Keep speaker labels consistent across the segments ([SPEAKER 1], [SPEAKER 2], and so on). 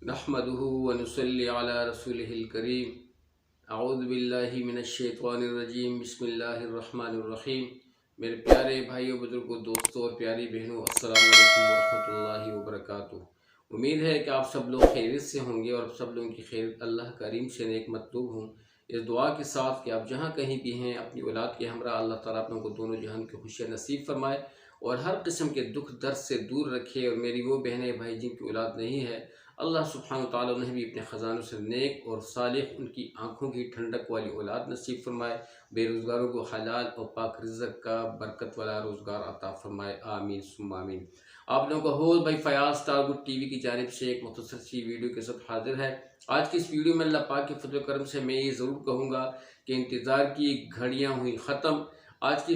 [SPEAKER 1] नहमदुहु व नुसल्ली अला रसूलिहिल करीम। अऊज़ु बिल्लाहि मिनश्शैतानिर रजीम। बिस्मिल्लाहिर रहमानिर रहीम। मेरे प्यारे भाइयों, बुजुर्गों, दोस्तों और प्यारी बहनों, अस्सलामु अलैकुम व रहमतुल्लाहि व बरकातुहू। उम्मीद है कि आप सब लोग खैरियत से होंगे और सब लोगों की खैरियत अल्लाह करीम से नेक मतलूब हूँ। इस दुआ के साथ कि आप जहाँ कहीं भी हैं, अपनी औलाद के हमरा अल्लाह ताला आप लोगों को दोनों जहान की खुशियाँ नसीब फरमाए और हर किस्म के दुख दर्द से दूर रखे। और मेरी वो बहनें भाई जिनकी औलाद नहीं है, अल्लाह सुब्हानहू व तआला उन्हें भी अपने ख़जानों से नेक और सालिह, उनकी आँखों की ठंडक वाली औलाद नसीब फरमाए। बेरोज़गारों को हलाल और पाक रिज़्क़ का बरकत वाला रोज़गार अता फरमाए। आमीन सुम्मा आमीन। आप लोगों का होस्ट भाई फ़याज़ स्टारगुड टीवी की जानिब से एक मुख्तसर सी वीडियो के साथ हाजिर है। आज की इस वीडियो में अल्लाह पाक के फज़ल करम से मैं ये ज़रूर कहूँगा कि इंतज़ार की घड़ियाँ हुई ख़त्म। आज की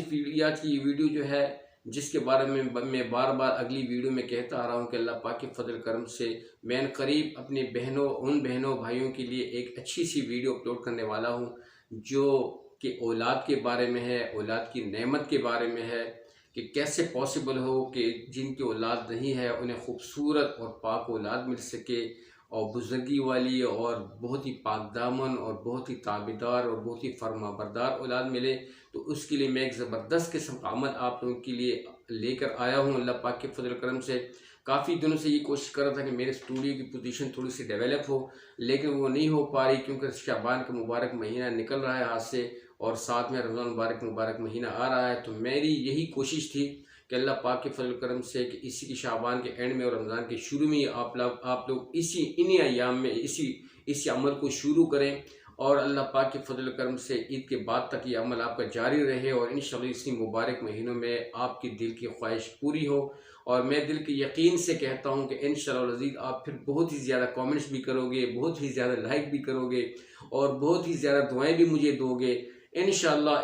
[SPEAKER 1] वीडियो जो है, जिसके बारे में मैं बार बार अगली वीडियो में कहता आ रहा हूँ कि अल्लाह पाक के फजल करम से मैं करीब अपनी उन बहनों भाइयों के लिए एक अच्छी सी वीडियो अपलोड करने वाला हूँ, जो कि औलाद के बारे में है, औलाद की नेमत के बारे में है कि कैसे पॉसिबल हो कि जिनकी औलाद नहीं है उन्हें खूबसूरत और पाक औलाद मिल सके और बुजुर्गी वाली और बहुत ही पाकदामन और बहुत ही ताबेदार और बहुत ही फर्माबरदार औलाद मिले। तो उसके लिए मैं एक ज़बरदस्त किस्म का अमल आप लोगों के लिए लेकर आया हूँ। अल्लाह पाक के फजल करम से काफ़ी दिनों से ये कोशिश कर रहा था कि मेरे स्टूडियो की पोजीशन थोड़ी सी डेवलप हो, लेकिन वो नहीं हो पा रही क्योंकि शाबान का मुबारक महीना निकल रहा है हाथ से और साथ में रमज़ान मुबारक महीना आ रहा है। तो मेरी यही कोशिश थी कि अल्लाह पाक के फजल करम से कि इसी की शाबान के एंड में और रमज़ान के शुरू में आप लोग इन्हीं अयाम में इसी अमल को शुरू करें और अल्लाह पाक के फजल करम से ईद के बाद तक ये अमल आपका जारी रहे और इंशाअल्लाह इसी मुबारक महीनों में आपकी दिल की ख्वाहिश पूरी हो। और मैं दिल के यकीन से कहता हूँ कि इंशाअल्लाह अज़ीज़ आप फिर बहुत ही ज़्यादा कमेंट्स भी करोगे, बहुत ही ज़्यादा लाइक भी करोगे और बहुत ही ज़्यादा दुआएं भी मुझे दोगे। इंशाअल्लाह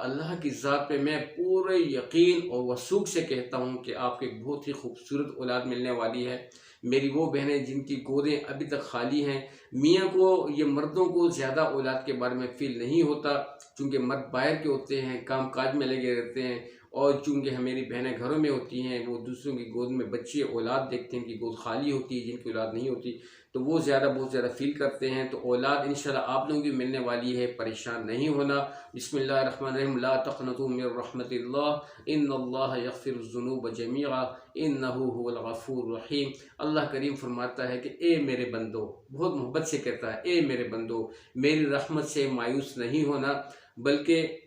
[SPEAKER 1] अल्लाह की ज़ात पे मैं पूरे यकीन और वसूख से कहता हूँ कि आपको एक बहुत ही खूबसूरत औलाद मिलने वाली है। मेरी वो बहनें जिनकी गोदें अभी तक खाली हैं, मियाँ को ये मर्दों को ज़्यादा औलाद के बारे में फ़ील नहीं होता क्योंकि मर्द बाहर के होते हैं, काम काज में लगे रहते हैं और चूँकि मेरी बहनें घरों में होती हैं, वो दूसरों की गोद में बच्चे औलाद देखते हैं कि गोद खाली होती है, जिनकी औलाद नहीं होती, तो वो बहुत ज़्यादा फील करते हैं। तो औलाद इंशाल्लाह आप लोगों की मिलने वाली है, परेशान नहीं होना। बिस्मिल्लाहिर्रहमानिर्रहीम। ला तक़नतू मिन रहमतिल्लाह इन्नल्लाह यग़फ़िरुज़्ज़ुनूब जमीआ इन्नहु हुवल गफ़ूरुर रहीम। अल्लाह करीम फरमाता है कि ए मेरे बंदो, बहुत मोहब्बत से कहता है, ए मेरे बंदो, मेरी रहमत से मायूस नहीं होना, बल्कि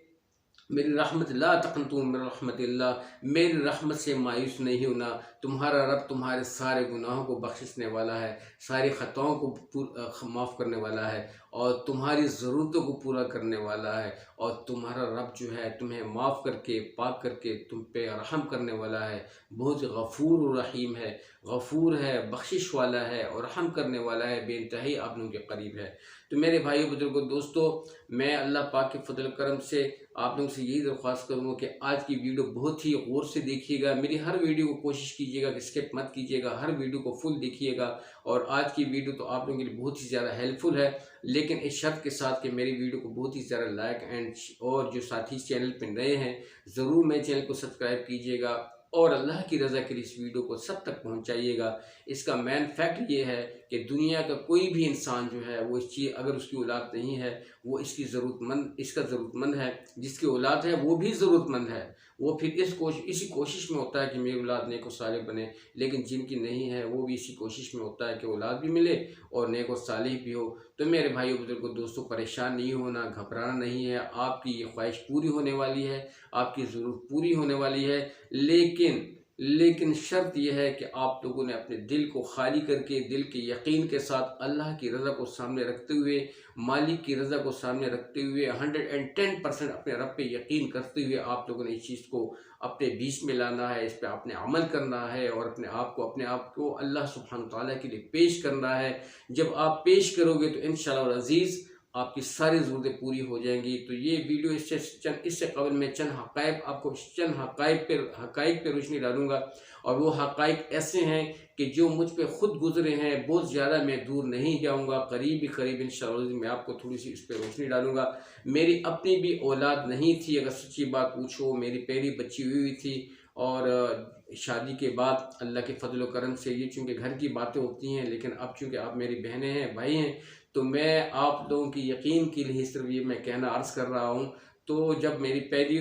[SPEAKER 1] मेरी रहमत ला तक़नतू मिन रहमतिल्लाह, मेरी रहमत से मायूस नहीं होना। तुम्हारा रब तुम्हारे सारे गुनाहों को बख्शिशने वाला है, सारी ख़ताओं को माफ़ करने वाला है और तुम्हारी ज़रूरतों को पूरा करने वाला है। और तुम्हारा रब जो है तुम्हें माफ़ करके पाक करके तुम पे रहम करने वाला है, बहुत गफ़ूर रहीम है, गफ़ूर है, बख्शिश वाला है और रहम करने वाला है, बेइंतहाई आप लोगों के करीब है। तो मेरे भाइयों, बुजुर्गों, दोस्तों, मैं अल्लाह पाक के फजल करम से आप लोगों से यही दरख्वास्त करूँगा कि आज की वीडियो बहुत ही गौर से देखिएगा। मेरी हर वीडियो को कोशिश कीजिएगा कि स्किप मत कीजिएगा, हर वीडियो को फुल देखिएगा। और आज की वीडियो तो आप लोगों के लिए बहुत ही ज़्यादा हेल्पफुल है, लेकिन इस शर्त के साथ कि मेरी वीडियो को बहुत ही ज़्यादा लाइक एंड और जो साथी चैनल पर नए हैं ज़रूर मेरे चैनल को सब्सक्राइब कीजिएगा और अल्लाह की रज़ा के लिए इस वीडियो को सब तक पहुंचाइएगा। इसका मेन फैक्ट ये है कि दुनिया का कोई भी इंसान जो है वो इस चीज़, अगर उसकी औलाद नहीं है, वो इसका ज़रूरतमंद है, जिसकी औलाद है वो भी ज़रूरतमंद है। वो फिर इसी कोशिश में होता है कि मेरी औलाद नेक और सालिह बने, लेकिन जिनकी नहीं है वो भी इसी कोशिश में होता है कि औलाद भी मिले और नेक और सालिह भी हो। तो मेरे भाइयों, बुजुर्गों, दोस्तों, परेशान नहीं होना, घबराना नहीं है। आपकी ये ख्वाहिश पूरी होने वाली है, आपकी ज़रूरत पूरी होने वाली है, लेकिन शर्त यह है कि आप लोगों ने अपने दिल को खाली करके, दिल के यकीन के साथ, अल्लाह की रज़ा को सामने रखते हुए, मालिक की रज़ा को सामने रखते हुए 110% अपने रब पे यकीन करते हुए आप लोगों ने इस चीज़ को अपने बीच में लाना है, इस पर आपने अमल करना है और अपने आप को अल्लाह सुब्हानहू तआला के लिए पेश करना है। जब आप पेश करोगे तो इंशाअल्लाह अज़ीज़ आपकी सारी ज़रूरतें पूरी हो जाएंगी। तो ये वीडियो इससे कबल मैं चंद हक़ाइक़ पे रोशनी डालूंगा और वो हक़ाइक़ ऐसे हैं कि जो मुझ पे ख़ुद गुजरे हैं, बहुत ज़्यादा मैं दूर नहीं जाऊंगा, करीब इंशाअल्लाह मैं आपको थोड़ी सी इस पर रोशनी डालूंगा। मेरी अपनी भी औलाद नहीं थी, अगर सच्ची बात पूछो, मेरी पहली बच्ची हुई थी और शादी के बाद अल्लाह के फजल करम से ये चूँकि घर की बातें होती हैं, लेकिन अब चूँकि आप मेरी बहनें हैं, भाई हैं, तो मैं आप लोगों की यकीन के लिए सिर्फ ये मैं कहना अर्ज़ कर रहा हूँ। तो जब मेरी पहली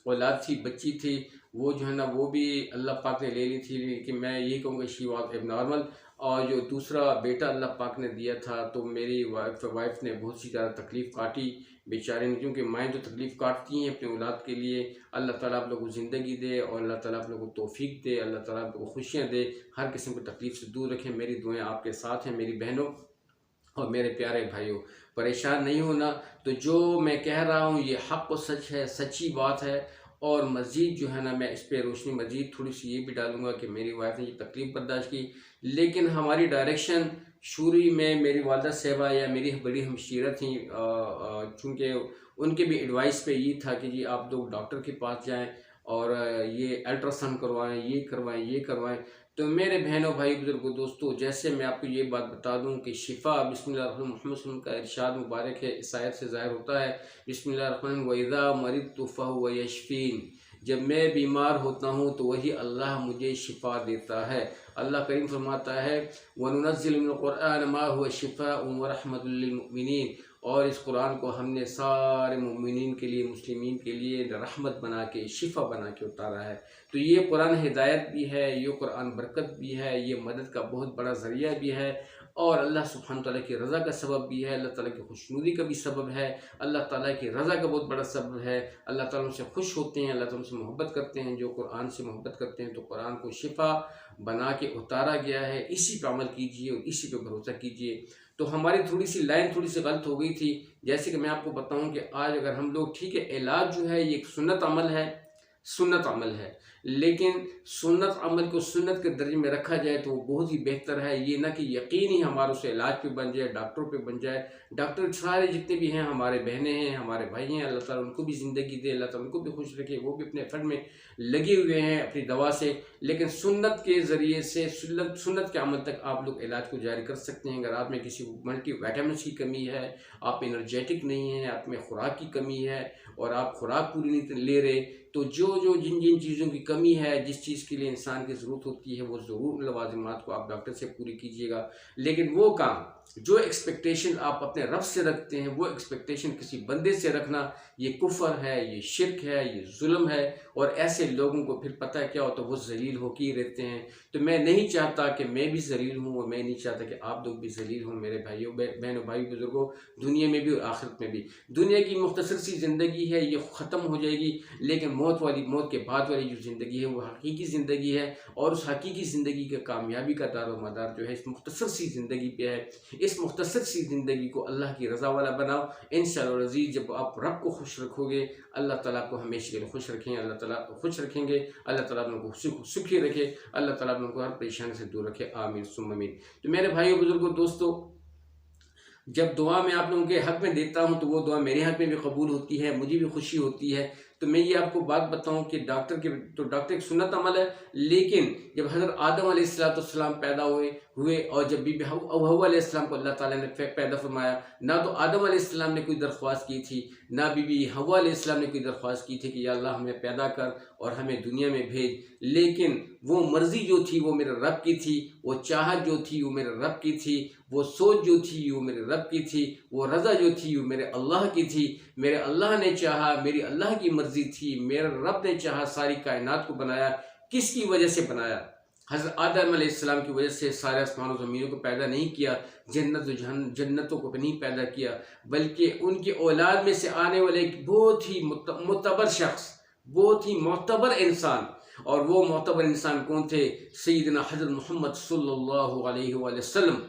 [SPEAKER 1] औलाद थी, बच्ची थी, वो जो है ना वो भी अल्लाह पाक ने ले ली थी, कि मैं यही कहूँगा शी वाज एबनॉर्मल। और जो दूसरा बेटा अल्लाह पाक ने दिया था, तो मेरी वाइफ ने बहुत सी ज़्यादा तकलीफ़ काटी बेचारे ने, क्योंकि माएँ तो तकलीफ़ काटती हैं अपनी औलाद के लिए। अल्लाह ताला आप लोगों को ज़िंदगी दे और अल्लाह ताला आप लोगों को तौफ़ीक दे, अल्लाह ताला आप लोगों को खुशियाँ दे, हर किस्म की तकलीफ़ से दूर रखें। मेरी दुआएं आपके साथ हैं मेरी बहनों और मेरे प्यारे भाइयों। परेशान नहीं होना। तो जो मैं कह रहा हूँ ये हक़ व सच है, सच्ची बात है। और मज़ीद जो है ना मैं इस पर रोशनी मज़ीद थोड़ी सी ये भी डालूँगा कि मेरी वाइफ ने ये तकलीफ़ बर्दाश्त की, लेकिन हमारी डायरेक्शन शुरू में मेरी वालदा साहिबा या मेरी बड़ी हमशीरा थी, चूँकि उनके भी एडवाइस पे ये था कि जी आप लोग डॉक्टर के पास जाएँ और ये अल्ट्रासाउंड करवाएँ, ये करवाएँ, ये करवाएँ। तो मेरे बहनों, भाई, बुजुर्गों, दोस्तों, जैसे मैं आपको ये बात बता दूं कि शिफा बिस्मिल्लाहिर्रहमानिर्रहीम मोहम्मद सल्लल्लाहु अलैहि वसल्लम का इरशाद मुबारक है, इस आयत से ज़ाहिर होता है। बिस्मिल्लाहिर्रहमानिर्रहीम व इज़ा मरिदतु फहुव यशफ़ीन, जब मैं बीमार होता हूँ तो वही अल्लाह मुझे शिफा देता है। अल्लाह करीम फरमाता है व नुनज़्ज़िलु मिनल क़ुरआन मा हुवा शिफ़ाउन व रहमतुल लिल मुमिनीन, और इस कुरान को हमने सारे मुमिनीन के लिए, मुस्लिमीन के लिए रहमत बना के, शिफा बना के उतारा है। तो ये कुरान हिदायत भी है, ये कुरान बरकत भी है, ये मदद का बहुत बड़ा ज़रिया भी है, और अल्लाह सुब्हानहू तआला की रज़ा का सबब भी है, अल्लाह ताला की खुशनुदी का भी सबब है, अल्लाह ताला की रज़ा का बहुत बड़ा सबब है। अल्लाह ताला उनसे खुश होते हैं, अल्लाह ताला उनसे मोहब्बत करते हैं जो कुरान से मोहब्बत करते हैं। तो कुरान को शिफा बना के उतारा गया है, इसी पर अमल कीजिए और इसी पर भरोसा कीजिए। तो हमारी थोड़ी सी लाइन थोड़ी सी गलत हो गई थी। जैसे कि मैं आपको बताऊं कि आज अगर हम लोग, ठीक है, इलाज जो है ये एक सुन्नत अमल है, सुन्नत अमल है, लेकिन सुन्नत अमल को सुन्नत के दर्जे में रखा जाए तो वो बहुत ही बेहतर है। ये ना कि यकीन ही हमारे उसे इलाज पे बन जाए, डॉक्टरों पे बन जाए। डॉक्टर सारे जितने भी हैं, हमारे बहनें हैं, हमारे भाई हैं, अल्लाह ताला उनको भी ज़िंदगी दे, अल्लाह ताला उनको भी खुश रखे, वो भी अपने एफर्ट में लगे हुए हैं अपनी दवा से। लेकिन सुन्नत के ज़रिए से, सुन्नत के अमल तक आप लोग इलाज को जारी कर सकते हैं। अगर आप में किसी मल्टी विटामिन की कमी है, आप एनर्जेटिक नहीं हैं, आप में खुराक की कमी है और आप खुराक पूरी नहीं ले रहे, तो जो जिन जिन चीज़ों की कमी है, जिस चीज़ के लिए इंसान की ज़रूरत होती है, वो ज़रूर लवाज़िमात को आप डॉक्टर से पूरी कीजिएगा। लेकिन वो काम, जो एक्सपेक्टेशन आप अपने रब से रखते हैं, वो एक्सपेक्टेशन किसी बंदे से रखना, ये कुफर है, ये शिरक है, ये जुल्म है। और ऐसे लोगों को फिर पता है क्या होता है, वो जलील होकर ही रहते हैं। तो मैं नहीं चाहता कि मैं भी जलील हूँ और मैं नहीं चाहता कि आप लोग भी जलील हों। मेरे भाइयों, बहनों, भाई बुजुर्गों, दुनिया में भी और आखिरत में भी। दुनिया की मुख्तसर सी ज़िंदगी है, ये ख़त्म हो जाएगी, लेकिन मौत के बाद वाली जो ज़िंदगी है वो हकीकी ज़िंदगी है। और उस हकीकी ज़िंदगी का कामयाबी का दारो मदार जो है इस मुख्तसर सी ज़िंदगी पे है। इस मुख्तसर सी ज़िंदगी को अल्लाह की रज़ा वाला बनाओ। इंशाअल्लाह अज़ीज़, जब आप रब को खुश रखोगे, अल्लाह ताला आपको हमेशा के लिए खुश रखेंगे, अल्लाह ताला आपको खुश रखेंगे, अल्लाह ताला आप लोगों को सुखी रखे, अल्लाह ताला आप लोगों को हर परेशानी से दूर रखे। आमीन सुम्मा आमीन। तो मेरे भाइयों, बुजुर्गों, दोस्तों, जब दुआ मैं आप लोगों के हक़ में देता हूँ तो वो दुआ मेरे हक़ में भी कबूल होती है, मुझे भी खुशी होती है। तो मैं ये आपको बात बताऊं कि डॉक्टर एक सुन्नत अमल है, लेकिन जब हज़रत आदम अलैहिस्सलाम पैदा हुए और जब बीबी हव्वा अलैहिस्सलाम को अल्लाह ताला ने पैदा फरमाया, ना तो आदम अलैहिस्सलाम ने कोई दरख्वास्त की थी, ना बीबी हव्वा अलैहिस्सलाम ने कोई दरख्वास्त की थी कि या अल्लाह हमें पैदा कर और हमें दुनिया में भेज। लेकिन वो मर्ज़ी जो थी वो मेरे रब की थी, वो चाहत जो थी वो मेरे रब की थी, वो सोच जो थी वो मेरे रब की थी, वो रज़ा जो थी वो मेरे अल्लाह की थी। मेरे अल्लाह ने चाहा, मेरी अल्लाह की मर्ज़ी थी, मेरे रब ने चाहा, सारी कायनात को बनाया। किसकी वजह से बनाया? हज़रत आदम अलैहिस्सलाम की वजह से। सारे आसमानों ज़मीनों को पैदा नहीं किया, जन्नतों को नहीं पैदा किया, बल्कि उनकी औलाद में से आने वाले एक बहुत ही मुतबर शख्स, बहुत ही मोतबर इंसान। और वो मोतबर इंसान कौन थे? सैयदना हज़रत मोहम्मद सल्लल्लाहु अलैहि वसल्लम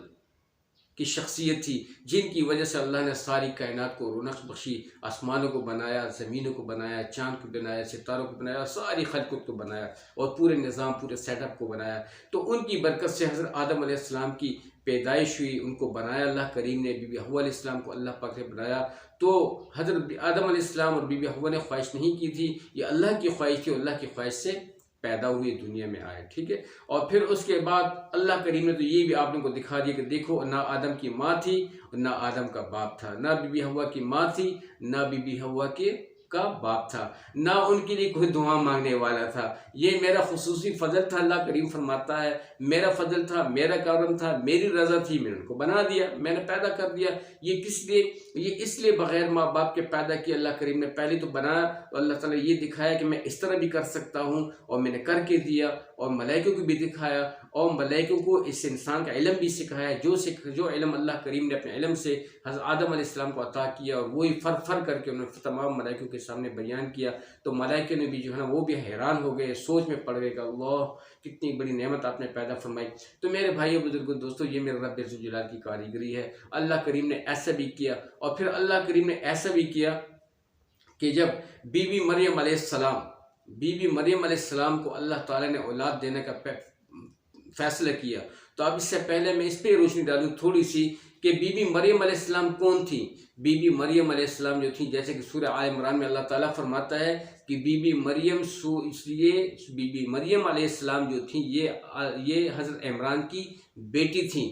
[SPEAKER 1] की शख्सियत थी, जिनकी वजह से अल्लाह ने सारी कायनात को रौनक बख्शी, आसमानों को बनाया, ज़मीनों को बनाया, चाँद को बनाया, सितारों को बनाया, सारी खल्क़त को बनाया और पूरे निज़ाम, पूरे सेटअप को बनाया। तो उनकी बरकत से हज़रत आदम अलैहिस्सलाम की पैदाइश हुई, उनको बनाया अल्लाह करीम ने। बीबी हव्वा अलैहिस्सलाम को अल्लाह पाक ने बनाया। तो हज़रत आदम अलैहिस्सलाम और बीबी हव्वा ने ख्वाहिश नहीं की थी, ये अल्लाह की ख्वाहिश थी, अल्लाह की ख्वाहिश से पैदा हुए, दुनिया में आए। ठीक है। और फिर उसके बाद अल्लाह करीम ने तो ये भी आप लोगों को दिखा दिया कि देखो, ना आदम की माँ थी और ना आदम का बाप था, ना बीबी हव्वा की माँ थी, ना बीबी हव्वा के का बाप था, ना उनके लिए कोई दुआ मांगने वाला था। ये मेरा खुसूसी फजल था। अल्लाह करीम फरमाता है मेरा फजल था, मेरा करम था, मेरी रजा थी, मैंने उनको बना दिया, मैंने पैदा कर दिया। ये किस लिए? ये इसलिए बगैर माँ बाप के पैदा किया। अल्लाह करीम ने पहले तो बनाया तो अल्लाह ताला ये दिखाया कि मैं इस तरह भी कर सकता हूँ, और मैंने करके दिया। और मलाइकों को भी दिखाया, और मलाइकों को इस इंसान का इल्म भी सिखाया। जो इल्म अल्लाह करीम ने अपने इल्म से हज़रत आदम अलैहिस्सलाम को अता किया, और वही फर करके उन्होंने तमाम मलाइकों के सामने बयान किया। तो मलाइकों ने भी जो है ना वो भी हैरान हो गए, सोच में पड़ गए कि अल्लाह कितनी बड़ी नेमत आपने पैदा फरमाई। तो मेरे भाइयों बुजुर्गों दोस्तों, ये मेरे रब ज़ुल जलाल की कारीगरी है। अल्लाह करीम ने ऐसा भी किया, और फिर अल्लाह करीम ने ऐसा भी किया कि जब बीबी मरियम अलैहिस्सलाम को अल्लाह ताला ने औलाद देने का फैसला किया। तो अब इससे पहले मैं इस पर रोशनी डालूँ थोड़ी सी कि बीबी मरियम अलैहिस्सलाम कौन थी। बीबी मरियम अलैहिस्सलाम जो थी, जैसे कि सूरह आल इमरान में अल्लाह ताला फरमाता है कि बीबी मरियम अलैहिस्सलाम जो थी ये हज़रत इमरान की बेटी थी।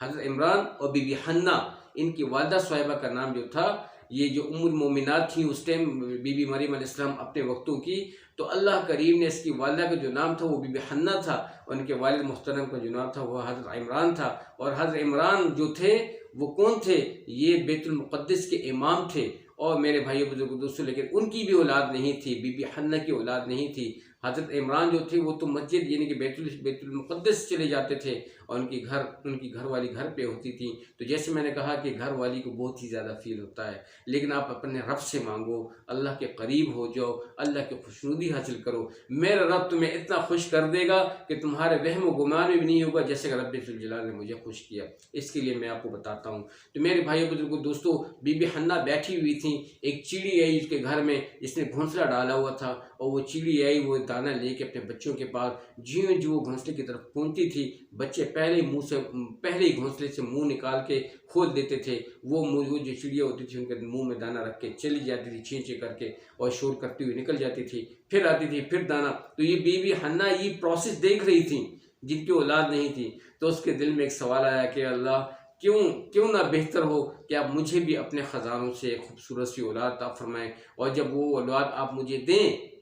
[SPEAKER 1] हज़रत इमरान और बीबी हन्ना, इनकी वालिदा साहिबा का नाम जो था, ये जो उम्मुल मोमिनात थी उस टाइम बीबी मरियम अलैहिस्सलाम अपने वक्तों की। तो अल्लाह करीम ने इसकी वालिदा का जो नाम था वो बीबी हन्ना था, और उनके वालिद मुहतरम का जो नाम था वो हज़रत इमरान था। और हज़रत इमरान जो थे वो कौन थे? ये बैतुल मुक़द्दिस के इमाम थे। और मेरे भाइयों बुजुर्गों दोस्तों, लेकिन उनकी भी औलाद नहीं थी, बीबी हन्ना की औलाद नहीं थी। हज़रत इमरान जो थे वो तो मस्जिद यानी कि बैतुल मुक़द्दिस चले जाते थे, और उनकी घर वाली घर पे होती थी। तो जैसे मैंने कहा कि घर वाली को बहुत ही ज़्यादा फील होता है, लेकिन आप अपने रब से मांगो, अल्लाह के करीब हो जाओ, अल्लाह की खुशनुदी हासिल करो। मेरा रब तुम्हें इतना खुश कर देगा कि तुम्हारे वहम गुमान में भी नहीं होगा, जैसे कि रब ज़ुल जलाल ने मुझे खुश किया। इसके लिए मैं आपको बताता हूँ। तो मेरे भाइयों बुजुर्गों दोस्तों, बीबी हन्ना बैठी हुई थी, एक चिड़ी आई उसके घर में, जिसने घोंसला डाला हुआ था, और वो चिड़ी आई वो दाना लेके अपने बच्चों के पास। ज्यों जो वो घोंसले की तरफ पहुंचती थी, बच्चे पहले ही घोंसले से मुंह निकाल के खोल देते थे। वो जो चिड़िया होती थी उनके मुंह में दाना रख के चली जाती थी, छींचे करके, और शोर करती हुई निकल जाती थी, फिर आती थी, फिर दाना। तो ये बीबी हन्ना ये प्रोसेस देख रही थी, जिनकी औलाद नहीं थी। तो उसके दिल में एक सवाल आया कि अल्लाह क्यों ना बेहतर हो कि आप मुझे भी अपने ख़जानों से खूबसूरत सी औलाद अता फरमाएं, और जब वो औलाद आप मुझे दें,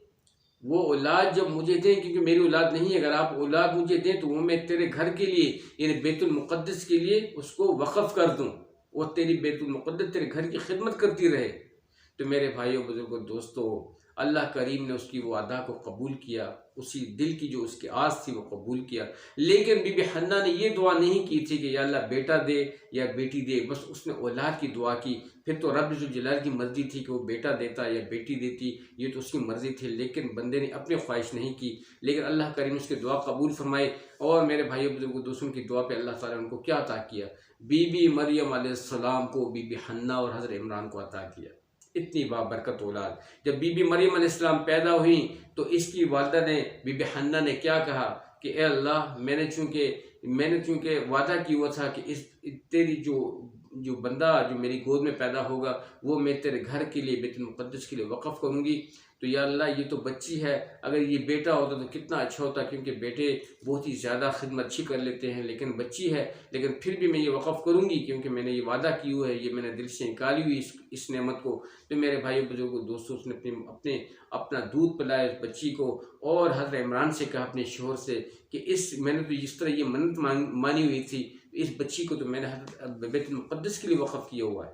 [SPEAKER 1] वो औलाद जब मुझे दें, क्योंकि मेरी औलाद नहीं है, अगर आप औलाद मुझे दें तो वो मैं तेरे घर के लिए यानी बैतुल मुक़द्दिस के लिए उसको वक़फ़ कर दूं, वो तेरी बैतुल मुक़द्दिस तेरे घर की खिदमत करती रहे। तो मेरे भाइयों बुजुर्गों दोस्तों, अल्लाह करीम ने उसकी वो अदा को कबूल किया, उसी दिल की जो उसकी आस थी वो कबूल किया। लेकिन बीबी हन्ना ने ये दुआ नहीं की थी कि या अल्लाह बेटा दे या बेटी दे, बस उसने औलाद की दुआ की। फिर तो रब ज़ुल जलाल की मर्ज़ी थी कि वो बेटा देता या बेटी देती, ये तो उसकी मर्ज़ी थी, लेकिन बंदे ने अपनी ख्वाहिश नहीं की। लेकिन अल्लाह करीम ने उसकी दुआ कबूल फरमाई। और मेरे भाइयों बुजुर्गों दोस्तों की दुआ पे अल्लाह ताला ने उनको क्या अता किया? बीबी मरियम अलैहिस्सलाम को बीबी हन्ना और हज़रत इमरान को अता किया। इतनी बाबरकत औलाद। जब बीबी मरियम अलैहिस्सलाम पैदा हुई तो इसकी वालिदा ने, बीबी हन्ना ने क्या कहा कि ए अल्लाह, मैंने चूँकि वादा किया हुआ था कि इस तेरी जो बंदा जो मेरी गोद में पैदा होगा वो मैं तेरे घर के लिए बैतुल मुक़द्दिस के लिए वक़फ़ करूँगी। तो या अल्लाह, ये तो बच्ची है, अगर ये बेटा होता तो कितना अच्छा होता, क्योंकि बेटे बहुत ही ज़्यादा खिदमत अच्छी कर लेते हैं, लेकिन बच्ची है। लेकिन फिर भी मैं ये वक़फ़ करूँगी, क्योंकि मैंने ये वादा की हुआ है, ये मैंने दिल से निकाली हुई इस नेमत को। तो मेरे भाइयों बुजुर्गों दोस्तों, उसने अपना दूध पिलाया इस बच्ची को, और हज़रत इमरान से कहा अपने शोहर से कि मैंने तो जिस तरह ये मन्नत मानी हुई थी, इस बच्ची को तो मैंने हज़रत बैतुल मुक़द्दिस के लिए वक़फ़ किया हुआ है।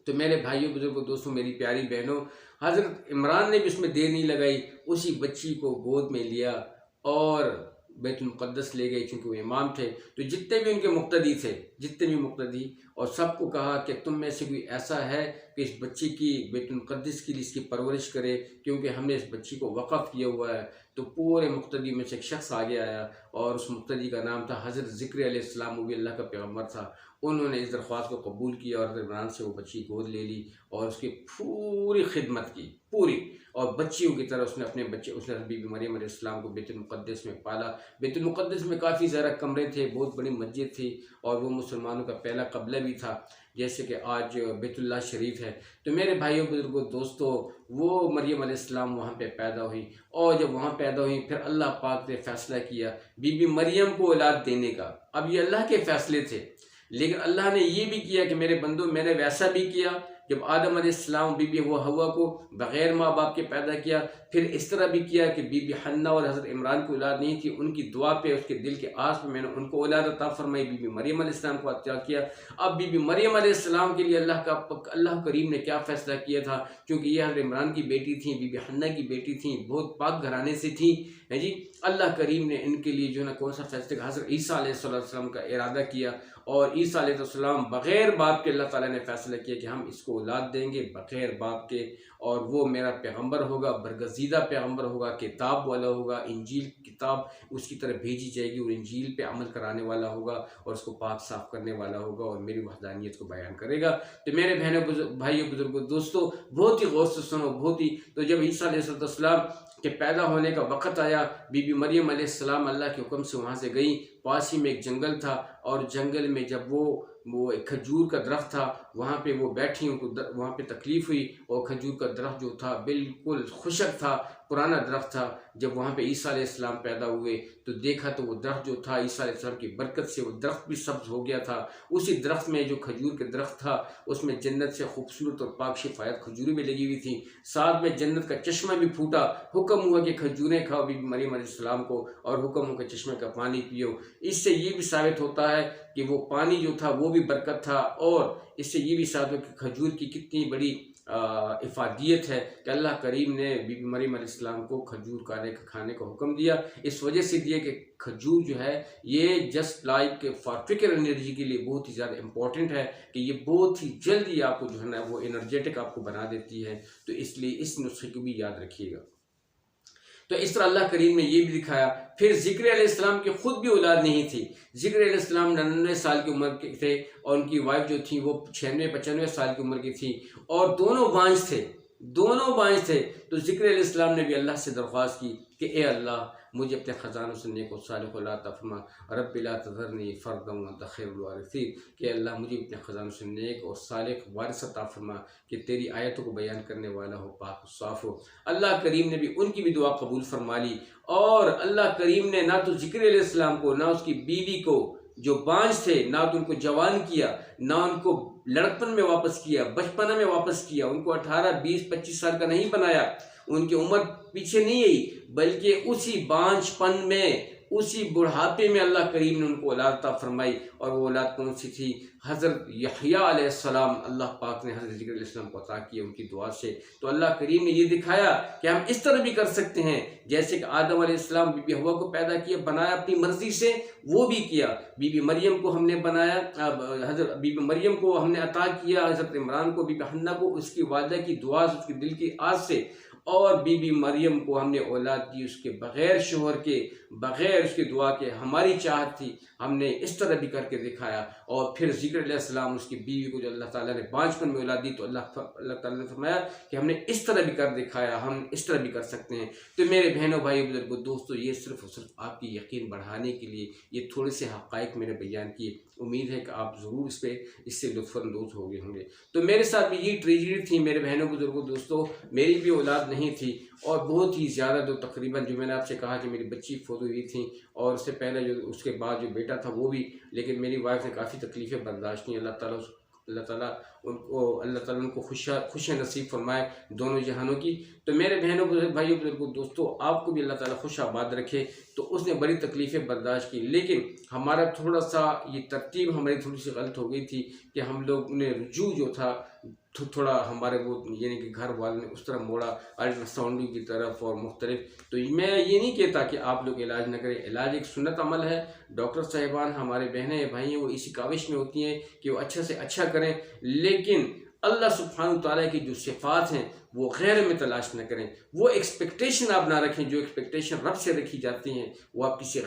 [SPEAKER 1] तो मेरे भाइयों बुजुर्गों दोस्तों, मेरी प्यारी बहनों, हज़रत इमरान ने भी उसमें देर नहीं लगाई, उसी बच्ची को गोद में लिया और बैतुल मुक़द्दिस ले गए, क्योंकि वो इमाम थे। तो जितने भी उनके मुक़्तदी और सबको कहा कि तुम में से कोई ऐसा है कि इस बच्ची की बैतुल मुक़द्दिस के लिए इसकी परवरिश करे, क्योंकि हमने इस बच्ची को वक़फ़ किया हुआ है। तो पूरे मुक़्तदी में से एक शख्स आगे आया, और उस मुक़्तदी का नाम था हज़रत ज़िक्र अलैहिस्सलाम, वो भी अल्लाह का पैगम्बर था। उन्होंने इस दरख्वास्त को कबूल किया और हज़रत इमरान से वो बच्ची गोद ले ली, और उसकी पूरी खिदमत की, पूरी। और बच्चियों की तरह उसने बीबी मरियम अलैहिस्सलाम को बैतुल मुक़द्दिस में पाला। बैतुल मुक़द्दिस में काफ़ी ज़्यादा कमरे थे, बहुत बड़ी मस्जिद थी, और वो मुसलमानों का पहला क़िबला भी था, जैसे कि आज बैतुल्लाह शरीफ है। तो मेरे भाइयों बुजुर्गों दोस्तों, वो मरियम अलैहिस्सलाम वहाँ पे पैदा हुई, और जब वहाँ पैदा हुई फिर अल्लाह पाक ने फ़ैसला किया बीबी मरियम को औलाद देने का। अब ये अल्लाह के फ़ैसले थे, लेकिन अल्लाह ने ये भी किया कि मेरे बंदो, मैंने वैसा भी किया जब आदम अलैहिस्सलाम बीबी हवा को बग़ैर माँ बाप के पैदा किया, फिर इस तरह भी किया कि बीबी हन्ना और हज़रत इमरान की औलाद नहीं थी, उनकी दुआ पे, उसके दिल के आस पे मैंने उनको औलाद अता फरमाई, बीबी मरियम अलैहिस्सलाम को अता किया। अब बीबी मरियम अलैहिस्सलाम के लिए अल्लाह करीम ने क्या फ़ैसला किया था, क्योंकि ये हज़रत इमरान की बेटी थी, बीबी हन्ना की बेटी थी, बहुत पाक घराने से थी, है जी। अल्लाह करीम ने इनके लिए जो है ना कौन सा फैसला, हज़रत ईसा अलैहिस्सलाम का इरादा किया, और ईसा अलैहिस्सलाम बग़ैर बाप के अल्लाह ताला ने फ़ैसला किया कि हम इसको औलाद देंगे बग़ैर बाप के, और वो मेरा पैगंबर होगा, बरगज़ीदा पैगंबर होगा, किताब वाला होगा, इंजील किताब उसकी तरफ भेजी जाएगी और इंजील पे अमल कराने वाला होगा और उसको पाक साफ़ करने वाला होगा और मेरी वहदानियत को बयान करेगा। तो मेरे बहनों, भाइयों, बुजुर्गों, दोस्तों, बहुत ही गौर से सुनो, बहुत ही। तो जब ईसा अलैहिस्सलाम के पैदा होने का वक़्त आया, बीबी मरियम अलैहिस्सलाम अल्लाह के हुक्म से वहाँ से गई। पास ही में एक जंगल था, और जंगल में जब वो एक खजूर का दरख्त था, वहाँ पे वो बैठी, उनको वहाँ पे तकलीफ़ हुई, और खजूर का दरख्त जो था बिल्कुल खुशक था, पुराना दरख्त था। जब वहाँ पे ईसा अलैहिस्सलाम पैदा हुए तो देखा तो वो दरख्त जो था, ईसा अलैहिस्सलाम की बरकत से वो दरख्त भी सब्ज़ हो गया था। उसी दरख्त में, जो खजूर के दरख्त था, उसमें जन्नत से खूबसूरत और पाक शिफायत खजूरें भी लगी हुई थी। साथ में जन्नत का चश्मा भी फूटा, हुक्म हुआ कि खजूरें खाओ बीबी मरियम अलैहिस्सलाम को, और हुक्म हुआ कि चश्मे का पानी पियो। इससे ये भी साबित होता है कि वो पानी जो था वो भी बरकत था, और इससे ये भी साबित हो कि खजूर की कितनी बड़ी इफादियत है कि अल्लाह करीम ने बीबी मरियम अलैहिस्सलाम को खजूर खाने का हुक्म दिया। इस वजह से दिया कि खजूर जो है ये जस्ट लाइक फॉर फिकर एनर्जी के लिए बहुत ही ज़्यादा इंपॉर्टेंट है, कि ये बहुत ही जल्दी आपको जो है ना वो एनर्जेटिक आपको बना देती है। तो इसलिए इस नुस्खे को भी याद रखिएगा। तो इस तरह अल्लाह करीम ने ये भी दिखाया। फिर ज़िक्र अलैहिस्सलाम की खुद भी औलाद नहीं थी। ज़िक्र अलैहिस्सलाम 99 साल की उम्र के थे, और उनकी वाइफ जो थी वो 96-95 साल की उम्र की थी, और दोनों बांझ थे, दोनों बांझ थे। तो ज़िक्र अलैहिस्सलाम ने भी अल्लाह से दरख्वास्त की कि ए अल्लाह, मुझे अपने ख़जानों से नेक और सालिह औलाद अता फरमा, रब्बि ला तज़रनी फ़र्दन व अन्त खैरुल वारिसीन, कि अल्लाह मुझे अपने ख़जानों से नेक और सालिह वारिस अता फरमा, कि तेरी आयतों को बयान करने वाला हो, पाक साफ़ हो। अल्लाह करीम ने भी उनकी भी दुआ कबूल फरमा ली, और अल्लाह करीम ने ना तो ज़िक्र अलैहिस्सलाम को, ना उसकी बीवी को जो बांझ थे, ना तो उनको जवान किया, ना उनको लड़कपन में वापस किया, बचपना में वापस किया, उनको 18, 20, 25 साल का नहीं बनाया, उनकी उम्र पीछे नहीं आई, बल्कि उसी बांझपन में, उसी बुढ़ापे में अल्लाह करीम ने उनको औलाद अता फरमाई। और वो औलाद कौन सी थी? हज़रत यहया अलैहिस्सलाम, अल्लाह पाक ने हज़रत ज़िक्र अलैहिस्सलाम को अता किया उनकी दुआ से। तो अल्लाह करीम ने ये दिखाया कि हम इस तरह भी कर सकते हैं, जैसे कि आदम अलैहिस्सलाम बीबी हवा को पैदा किया, बनाया अपनी मर्जी से, वो भी किया। बीबी मरियम को हमने बनाया, हज़रत बीबी मरियम को हमने अता किया, हज़रत इमरान को, बीबी हन्ना को उसकी वालिदा की दुआ से, उसके दिल की आस से, और बीबी मरियम को हमने औलाद दी उसके बग़ैर शोहर के, बग़ैर उसकी दुआ के। हमारी चाहत थी, हमने इस तरह भी करके दिखाया। और फिर ज़िक्र अलैहिस्सलाम उसकी बीवी को जो अल्लाह ताला ने बांझपन में औलाद दी, तो अल्लाह ताला ने फरमाया कि हमने इस तरह भी कर दिखाया, हम इस तरह भी कर सकते हैं। तो मेरे बहनों, भाई, बुजुर्गों, दोस्तों, ये सिर्फ़ और सिर्फ आपकी यकीन बढ़ाने के लिए ये थोड़े से हक़ाइक़ मैंने बयान किए। उम्मीद है कि आप ज़रूर इससे लुत्फ़अंदोज़ हो गए होंगे। तो मेरे साथ भी यही ट्रेजेडी थी मेरे बहनों, बुजुर्गों, दोस्तों। मेरी भी औलाद नहीं थी, और बहुत ही ज़्यादा, तो तकरीबन जो मैंने आपसे कहा कि मेरी बच्ची फौत हुई थी, और उससे पहले जो, उसके बाद जो बेटा था वो भी, लेकिन मेरी वाइफ ने काफ़ी तकलीफ़ें बर्दाश्त की। अल्लाह ताला उनको खुश नसीब फरमाए दोनों जहानों की। तो मेरे बहनों, भाइयों, बुजुर्गों, दोस्तों, आपको भी अल्लाह ताला खुश आबाद रखे। तो उसने बड़ी तकलीफ़ें बर्दाश्त की, लेकिन हमारा थोड़ा सा ये तरतीब हमारी थोड़ी सी गलत हो गई थी कि हम लोग ने रुजू जो था थोड़ा हमारे वो, यानी कि घर वाले ने उस तरह मोड़ा, अल्ट्रासाउंड की तरफ और मुख्तलिफ। तो मैं ये नहीं कहता कि आप लोग इलाज न करें, इलाज एक सुन्नत अमल है। डॉक्टर साहिबान, हमारे बहनें भाई हैं, वो इसी काविश में होती हैं कि वो अच्छा से अच्छा करें, लेकिन अल्लाह सुब्हानहू तआला की जो सिफ़ात हैं वो गैर में तलाश न करें। वो एक्सपेक्टेशन आप ना रखें, जो एक्सपेक्टेशन रब से रखी जाती हैं, वो आप किसी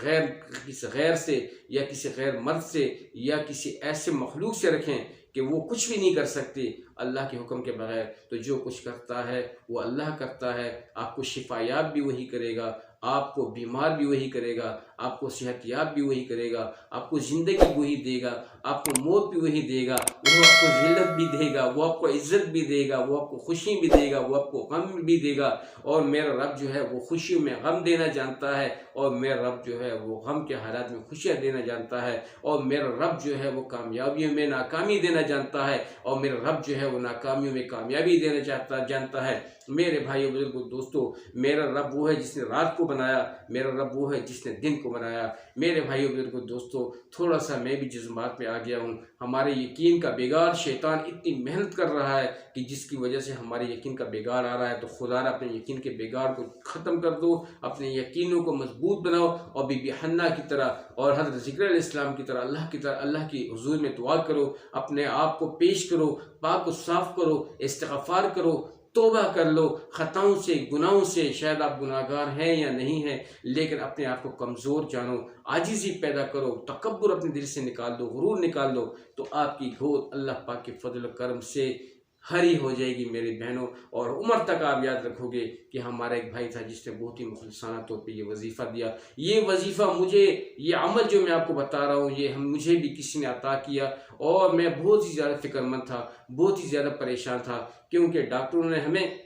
[SPEAKER 1] गैर से, या किसी गैर मर्द से, या किसी ऐसे मखलूक से रखें कि वो कुछ भी नहीं कर सकते अल्लाह के हुक्म के बगैर। तो जो कुछ करता है वो अल्लाह करता है। आपको शिफायाब भी वही करेगा, आपको बीमार भी वही करेगा, आपको सेहतयाब भी वही करेगा, आपको ज़िंदगी वही देगा, आपको मौत भी वही देगा, वो आपको ज़िल्लत भी देगा, वो आपको इज़्ज़त भी देगा, वो आपको खुशी भी देगा, वो आपको गम भी देगा। और मेरा रब जो है वो खुशियों में गम देना जानता है, और मेरा रब जो है वो गम के हालात में खुशियाँ देना जानता है, और मेरा रब जो है वो कामयाबियों में नाकामी देना जानता है, और मेरा रब जो है वो नाकामियों में कामयाबी देना जानता है। मेरे भाइयों बुजुर्गों दोस्तों, मेरा रब वो है जिसने रात को बनाया, मेरा रब वो है जिसने दिन को बनाया। मेरे भाइयों बुजुर्गों दोस्तों, थोड़ा सा मैं भी जज्बात में आ गया हूँ। हमारे यकीन का बिगाड़ शैतान इतनी मेहनत कर रहा है कि जिसकी वजह से हमारे यकीन का बिगाड़ आ रहा है। तो खुदा अपने यकीन के बिगाड़ को ख़त्म कर दो, अपने यकीनों को मजबूत बनाओ, और बीबी हन्ना की तरह और हज़रत ज़िक्र अलैहिस्सलाम की तरह अल्लाह की हुजूर में दुआ करो, अपने आप को पेश करो, पाक को साफ करो, इस्तिग़फ़ार करो, तौबा कर लो ख़ताओं से, गुनाहों से। शायद आप गुनाहगार हैं या नहीं हैं, लेकिन अपने आप को कमज़ोर जानो, आजिज़ी पैदा करो, तकब्बुर अपने दिल से निकाल दो, गुरूर निकाल दो, तो आपकी गोद अल्लाह पाक के फजल करम से हरी हो जाएगी मेरी बहनों। और उम्र तक आप याद रखोगे कि हमारा एक भाई था जिसने बहुत ही मुखलिसाना तौर पे ये वजीफ़ा दिया। ये वजीफ़ा मुझे, ये अमल जो मैं आपको बता रहा हूँ, ये मुझे भी किसी ने अता किया, और मैं बहुत ही ज़्यादा फिक्रमंद था, बहुत ही ज़्यादा परेशान था, क्योंकि डॉक्टरों ने हमें,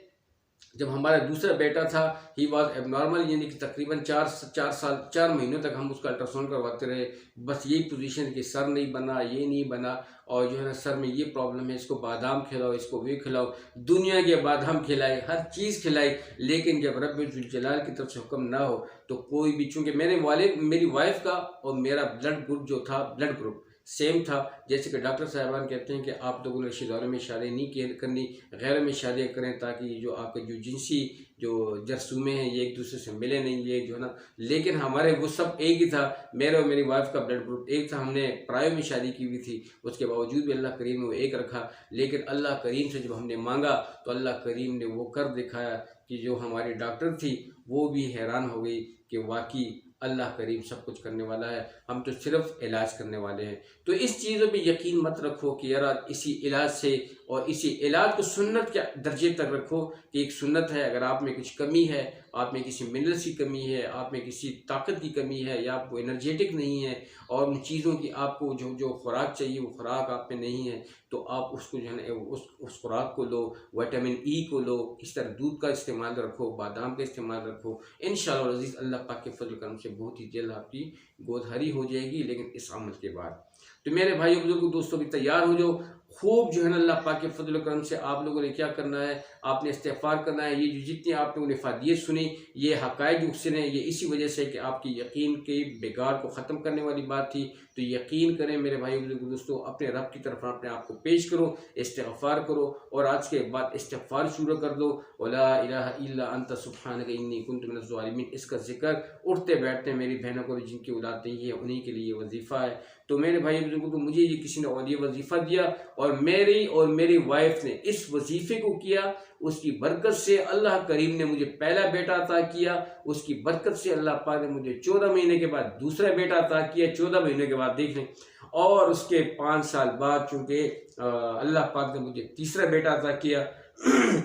[SPEAKER 1] जब हमारा दूसरा बेटा था, ही वॉज एबनॉर्मल, यानी कि तकरीबन 4 महीनों तक हम उसका अल्ट्रासाउंड करवाते रहे। बस यही पोजीशन कि सर नहीं बना, ये नहीं बना, और जो है ना सर में ये प्रॉब्लम है, इसको बादाम खिलाओ, इसको वे खिलाओ, दुनिया के बादाम खिलाए, हर चीज़ खिलाई। लेकिन जब रब्बुल जलाल की तरफ से हुक्म ना हो तो कोई भी, चूँकि मेरी वाइफ का और मेरा ब्लड ग्रुप जो था, ब्लड ग्रुप सेम था। जैसे कि डॉक्टर साहबान कहते हैं कि आप लोगों ने रिश्तेदारों में शादी नहीं करनी, गैर में शादियाँ करें, ताकि जो आपके जो जिनसी जो जरसूमे हैं ये एक दूसरे से मिले नहीं, ये जो है ना। लेकिन हमारे वो सब एक ही था, मेरे और मेरी वाइफ का ब्लड ग्रुप एक था। हमने प्राय में शादी की हुई थी, उसके बावजूद भी अल्लाह करीम ने वो एक रखा। लेकिन अल्लाह करीम से जब हमने मांगा तो अल्लाह करीम ने वो कर दिखाया कि जो हमारी डॉक्टर थी वो भी हैरान हो गई कि वाकई अल्लाह करीम सब कुछ करने वाला है, हम तो सिर्फ इलाज करने वाले हैं। तो इस चीज़ों पे यकीन मत रखो कि यार इसी इलाज से, और इसी इलाज को सुन्नत के दर्जे तक रखो कि एक सुन्नत है। अगर आप में कुछ कमी है, आप में किसी मिनरल्स की कमी है, आप में किसी ताकत की कमी है, या आपको एनर्जेटिक नहीं है, और उन चीज़ों की आपको जो खुराक चाहिए वो खुराक आप में नहीं है, तो आप उसको जो है उस खुराक को लो, विटामिन ई को लो, इस तरह दूध का इस्तेमाल रखो, बादाम का इस्तेमाल रखो। इंशाअल्लाह अज़ीज़ अल्लाह पाक के फजल करम से बहुत ही जल्द आपकी गोद हरी हो जाएगी, लेकिन इस अमल के बाद। तो मेरे भाइयों बुजुर्गों दोस्तों भी तैयार हो जाओ। खूब जो है ना अल्लाह पाक के फजल करम से आप लोगों ने क्या करना है, आपने इस्तिग़फ़ार करना है। ये जो जितनी आप लोगों ने फ़ादियत सुनी, ये हक़ाइक़ जो सुने, ये इसी वजह से कि आपकी यकीन के बिगाड़ को ख़त्म करने वाली बात थी। तो यकीन करें मेरे भाई दोस्तों, अपने रब की तरफ अपने आप को पेश करो, इस्तिग़फ़ार करो, और आज के बाद इस्तिग़फ़ार शुरू कर दो। वला इलाहा इल्ला अंता सुब्हानका इन्नी कुन्तु मिनज़ ज़ालिमीन। इसका जिक्र उठते बैठते मेरी बहनों को, जिनकी औलाद नहीं है, उन्हीं के लिए वजीफ़ा है। तो मेरे भाई बुजुर्गों को, मुझे ये किसी ने और ये वजीफ़ा दिया, और मेरी वाइफ ने इस वजीफ़े को किया, उसकी बरकत से अल्लाह करीम ने मुझे पहला बेटा अता किया, उसकी बरकत से अल्लाह पाक ने मुझे 14 महीने के बाद दूसरा बेटा अता किया, 14 महीने के बाद देख लें, और उसके 5 साल बाद चूँकि अल्लाह पाक ने मुझे तीसरा बेटा अता किया।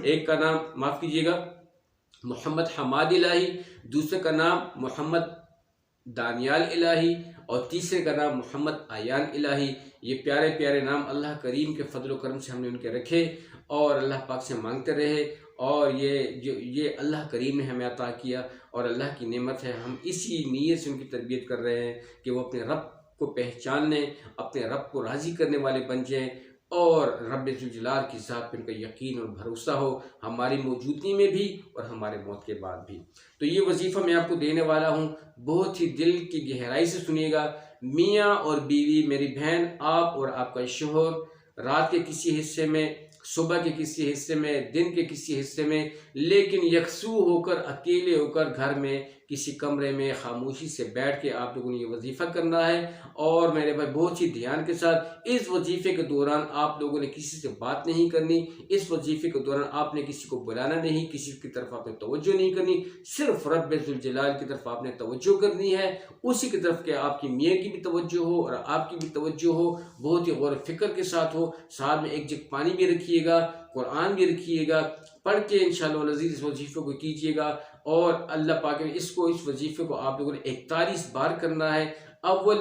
[SPEAKER 1] एक का नाम, माफ़ कीजिएगा, मोहम्मद हमाद इलाही, दूसरे का नाम मोहम्मद दानियाल इलाही, और तीसरे का नाम मोहम्मद आयान इलाही। ये प्यारे प्यारे नाम अल्लाह करीम के फजल करम से हमने उनके रखे, और अल्लाह पाक से मांगते रहे, और ये अल्लाह करीम ने हमें अता किया, और अल्लाह की नेमत है। हम इसी नीयत से उनकी तरबियत कर रहे हैं कि वो अपने रब को पहचान लें, अपने रब को राज़ी करने वाले बन जाएँ, और रब्बुल जलाल की ज़ात पर उनका यकीन और भरोसा हो, हमारी मौजूदगी में भी और हमारे मौत के बाद भी। तो ये वजीफ़ा मैं आपको देने वाला हूँ, बहुत ही दिल की गहराई से सुनिएगा। मियाँ और बीवी, मेरी बहन, आप और आपका शोहर, रात के किसी हिस्से में, सुबह के किसी हिस्से में, दिन के किसी हिस्से में, लेकिन यकसू होकर, अकेले होकर घर में किसी कमरे में खामोशी से बैठ के आप लोगों ने ये वजीफ़ा करना है। और मेरे भाई बहुत ही ध्यान के साथ, इस वजीफ़े के दौरान आप लोगों ने किसी से बात नहीं करनी, इस वजीफ़े के दौरान आपने किसी को बुलाना नहीं, किसी की तरफ आपने तवज्जो नहीं करनी, सिर्फ रब्बुल जलाल की तरफ आपने तवज्जो करनी है, उसी की तरफ के आपकी मियाँ की भी तवज्जो हो और आपकी भी तवज्जो हो, बहुत ही गौर फिक्र के साथ हो। साथ में एक जग पानी भी रखिएगा, कुरान भी रखिएगा, पढ़ के इंशाअल्लाह अज़ीज़ इस वजीफ़े को कीजिएगा। और अल्लाह पाक ने इस वजीफ़े को आप लोगों ने 41 बार करना है। अव्वल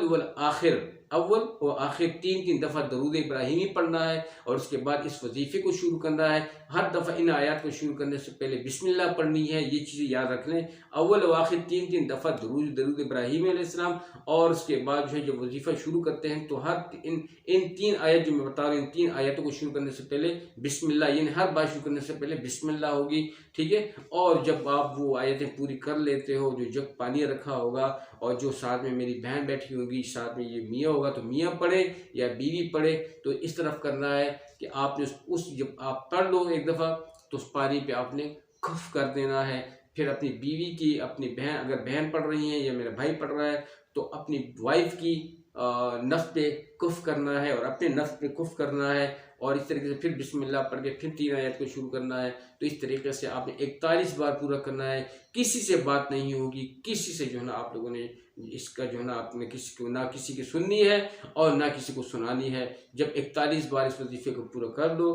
[SPEAKER 1] और आखिर 3-3 दफ़ा दरूद इब्राहिमी पढ़ना है और उसके बाद इस वजीफ़े को शुरू करना है। हर दफ़ा इन आयत को शुरू करने से पहले बिस्मिल्लाह पढ़नी है, ये चीज़ें याद रख लें। अव्वल और आखिर 3-3 दफ़ा दरूद इब्राहिमी अलैहिस्सलाम, और उसके बाद जो है जब वजीफ़ा शुरू करते हैं तो हर इन 3 आयत जो मैं बता रहा हूँ, इन 3 आयतों को शुरू करने से पहले बिस्मिल्लाह, यानी हर बार शुरू करने से पहले बिस्मिल्लाह होगी, ठीक है। और जब आप वो आयतें पूरी कर लेते हो, जो जग पानी रखा होगा और जो साथ में मेरी बहन बैठी होगी, साथ में ये मियाँ होगा तो मियाँ पढ़े या बीवी पढ़े, तो इस तरफ करना है कि आपने जब आप पढ़ लो एक दफ़ा तो उस पानी पे आपने खफ कर देना है। फिर अपनी बीवी की, अपनी बहन, अगर बहन पढ़ रही है या मेरा भाई पढ़ रहा है तो अपनी वाइफ की नफ्स पे कुफ करना है और अपने नफ्स पे कुफ करना है, और इस तरीके से फिर बिस्मिल्लाह पढ़ के फिर 3 आयत को शुरू करना है। तो इस तरीके से आपने 41 बार पूरा करना है। किसी से बात नहीं होगी, किसी से जो है ना आप लोगों ने इसका जो है ना आपने किसी की सुननी है और ना किसी को सुनानी है। जब 41 बार इस वजीफे को पूरा कर दो,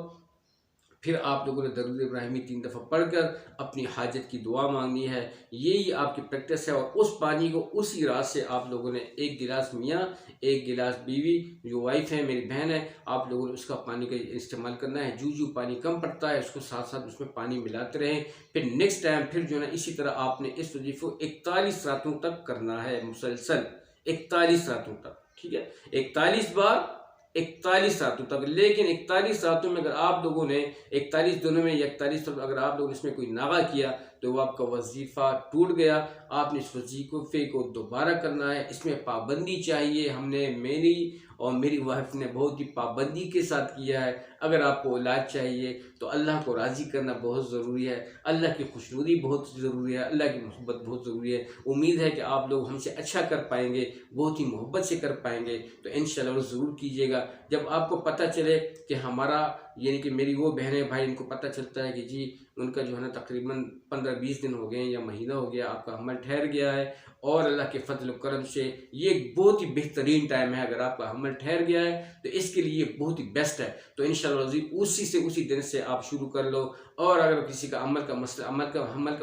[SPEAKER 1] फिर आप लोगों ने दरूद इब्राहिमी 3 दफ़ा पढ़कर अपनी हाजत की दुआ मांगनी है। यही आपकी प्रैक्टिस है। और उस पानी को उसी रात से आप लोगों ने 1 गिलास मियाँ, 1 गिलास बीवी, जो वाइफ है मेरी बहन है, आप लोगों ने उसका पानी का इस्तेमाल करना है। जो पानी कम पड़ता है उसको साथ साथ उसमें पानी मिलाते रहें। फिर नेक्स्ट टाइम फिर जो है ना इसी तरह आपने इस वजीफ़े को 41 रातों तक करना है, मुसलसल 41 रातों तक, ठीक है। 41 बार 41 रातों तक। लेकिन 41 रातों में अगर आप लोगों ने 41 दिनों में या 41 अगर आप लोगों ने इसमें कोई नागा किया तो वो आपका वजीफ़ा टूट गया। आपने इस वजीफ़े को दोबारा करना है। इसमें पाबंदी चाहिए। मेरी और मेरी वाइफ ने बहुत ही पाबंदी के साथ किया है। अगर आपको औलाद चाहिए तो अल्लाह को राज़ी करना बहुत ज़रूरी है, अल्लाह की खुशनुदी बहुत ज़रूरी है, अल्लाह की मोहब्बत बहुत ज़रूरी है। उम्मीद है कि आप लोग हमसे अच्छा कर पाएंगे, बहुत ही मोहब्बत से कर पाएंगे। तो इंशाअल्लाह ज़रूर कीजिएगा। जब आपको पता चले कि हमारा, यानी कि मेरी वो बहनें भाई, इनको पता चलता है कि जी उनका जो है ना तकरीबन 15-20 दिन हो गए या महीना हो गया, आपका हमल ठहर गया है, और अल्लाह के फजल करम से ये बहुत ही बेहतरीन टाइम है। अगर आपका हमल ठहर गया है तो इसके लिए बहुत ही बेस्ट है। तो इंशाअल्लाह उसी दिन से आप शुरू कर लो। और अगर किसी का हमल का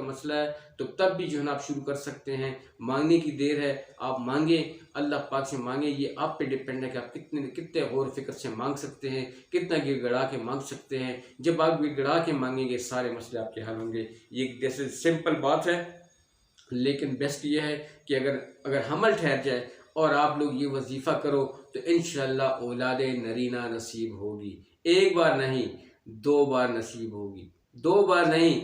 [SPEAKER 1] मसला है तो तब भी जो है ना आप शुरू कर सकते हैं। मांगने की देर है, आप मांगे, अल्लाह पाक से मांगे। ये आप पे डिपेंड है कि आप कितने गौर फिक्र से मांग सकते हैं, कितना गिड़गड़ा के मांग सकते हैं। जब आप गिड़गड़ा के मांगेंगे सारे मसले आपके हल होंगे। ये जैसे सिंपल बात है, लेकिन बेस्ट ये है कि अगर हमल ठहर जाए और आप लोग ये वजीफ़ा करो तो इंशाअल्लाह औलाद नरीना नसीब होगी। 1 बार नहीं, 2 बार नसीब होगी, 2 बार नहीं